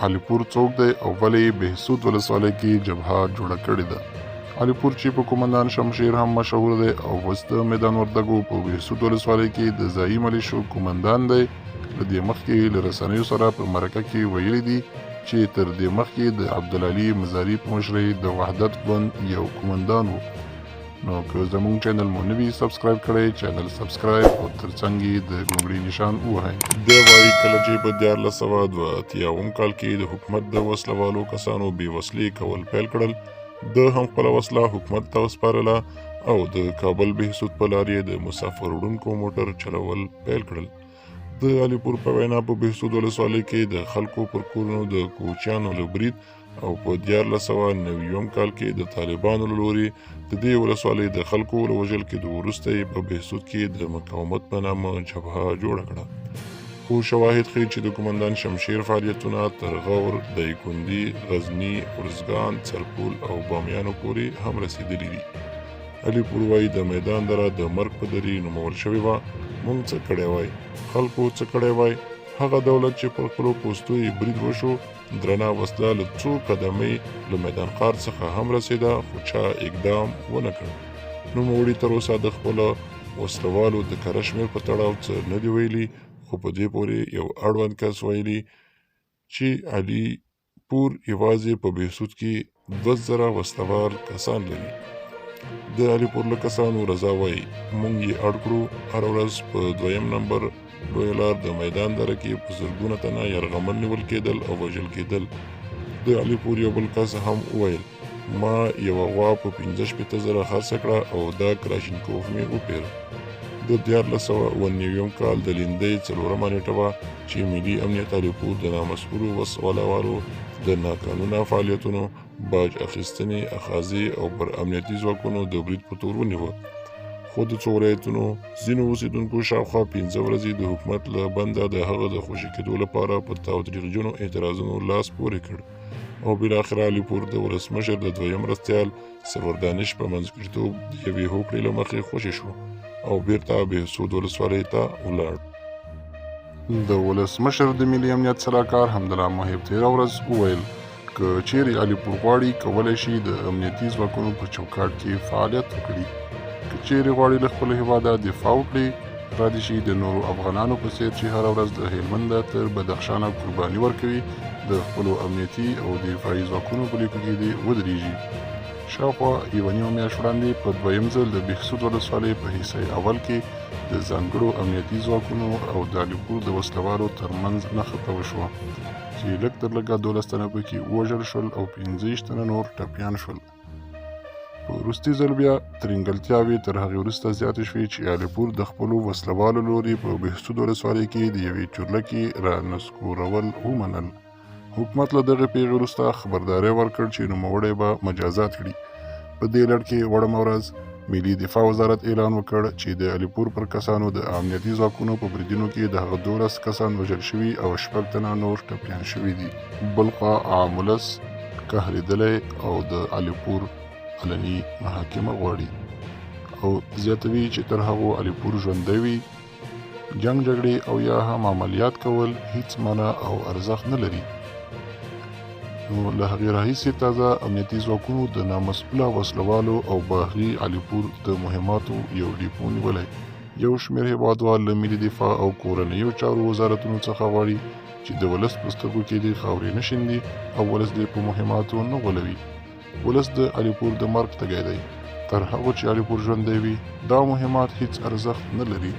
علیپور څوک دی او ولې بهسود ولسوالۍ کې جبهه جوړه کړې ده. علیپور چې په قومندان شمشیر هم مشهور دی او اوس د میدان وردګو په بهسود ولسوالۍ کې د ځایي ملیشو قومندان دی. له دې مخکې له رسنیو سره په مرکه کې ویلي دي چې تر دې مخکې د عبدالعلي مزاري په مشرۍ د وحدت ګوند یو قومندان و. نو که زموږ چینل مو نه وي سبسکرایب کړی، چینل سبسکرایب او ترڅنګ یې د ګونګړي نشان ووهئ. دی وایي کله چې په 1482 کال کې د حکومت د وسله والو کسانو بې وسلې کول پیل کړل، ده هم خپله وسله حکومت ته وسپارله او د کابل بهسود په لار یې د مسافر وړونکو موټر چلول پیل کړل. د علیپور په وینا په بهسود ولسوالۍ کې د خلکو پر کورونو د کوچیانو له برید او په 1490 کال کې د طالبانو له لوري د دې ولسوالۍ د خلکو له وژل کېدو وروسته یې په بهسود کې د مقاومت په نامه جبهه جوړه کړه. خو شواهد ښیي چې د قومندان شمشیر فعالیتونه تر غور، دایکنډي، غزني، ارزګان، سرپول او بامیانو پورې هم رسېدلي دي. علیپور وایي د میدان دره د مرګ په درې نومول شوې وه. موږ څه کړی وای؟ خلکو څه کړی وای؟ هغه دولت چې پر خپلو پوستو یې برید وشو، درنه وسله له څو قدمۍ له میدان ښار څخه هم رسېده، خو چا اقدام ونه کړ. نوموړي تر اوسه د خپلو وسلوالو د کره شمېر په تړاو څه نه دي ویلي، خو په دې پورې یو اړوند کس ویلي چې علیپور یوازې په بهسود کې 2000 وسلوال کسان لري. د علیپور له کسانو رضا وایي موږ یې اړ کړو، هره ورځ په 2 نمبر لویه لار د میدان دره کې په زرګونه تنه یرغمل نیول کېدل او وژل کېدل. د علیپور یو بل کس هم وویل ما یوه غوا په 15,000 خرڅه کړه او دا کلاشینکوف مې وپېره. د 1499 کال د لیندۍ 4مه نېټه وه چې ملي امنیت علیپور د نامسؤلو وسلوالو د ناقانونه فعالیتونو، باج اخیستنې، اخاذې او پر امنیتي ځواکونو د برید په تور ونیوه. خو د څو ولایتونو ځینو اوسېدونکو شاوخوا 5 ورځې د حکومت له بنده د هغه د خوشي کېدو لپاره په تاوتریخجنو اعتراضونو لاس پورې کړ او بالاخره علیپور د ولسمشر د دویم مرستیال سرور دانش په منځګړیتوب د یوې هوکړې له مخې خوشي شو او بیرته بهسود ولسوالۍ ته ولاړ. د ولسمشر د ملي امنیت سلاکار حمدالله محب تېره ورځ وویل که چیرې علیپور غواړي کولی شي د امنیتي ځواکونو په چوکاټ کې فعالیت وکړي. که چیرې غواړي له خپل هېواده دفاع وکړي، را دې شي د نورو افغانانو په څېر چې هره ورځ د هلمنده تر بدخشانه قرباني ورکوي، د خپلو امنیتي او دفاعي ځواکونو په لیکو کې دې ودرېږي. شاوخوا یوه نیمه میاشت وړاندې په 2یم ځل د بهسود ولسوالۍ په حصه اول کې د ځانګړو امنیتي ځواکونو او د علیپور د وسلوالو ترمنځ نښته وشوه چې لږ تر لږه 12 تنه پکې ووژل شول او 15 تنه نور ټپیان شول. په وروستي ځل بیا ترینګلتیاوې تر هغې وروسته زیاتې شوې چې علیپور د خپلو وسلوالو لوري په بهسود ولسوالۍ کې د یوې چورلکې را نسکورول ومنل. حکومت له دغې پیښې وروسته خبرداری ورکړ چې نوموړی به مجازات کړي. په دې لړ کې وړمه ورځ ملي دفاع وزارت اعلان وکړ چې د علیپور پر کسانو د امنیتي ځواکونو په بریدونو کې د هغه 12 کسان وژل شوي او 6 تنه نور ټپیان شوي دي. بل خوا عام ولس قهرېدلی او د علیپور علني محاکمه غواړي او زیاتوي چې تر هغو علیپور ژوندی وي، جنگ جګړې او یا هم عملیات کول هیڅ معنا او ارزښت نه لري. نو له هغې راهیسې تازه امنیتي ځواکونو د نامسؤله وسلوالو او باغي علیپور د مهماتو یو ډیپو نیولی. یو شمېر هېوادوال له ملي دفاع او کورنیو چارو وزارتونو څخه غواړي چې د ولس په سترګو کې دې خاورې نه شیندي او ولس دې په مهماتو نه غولوي. ولس د علیپور د مرګ تږی دی. تر هغو چې علیپور ژوندی وي دا مهمات هیڅ ارزښت نه لري.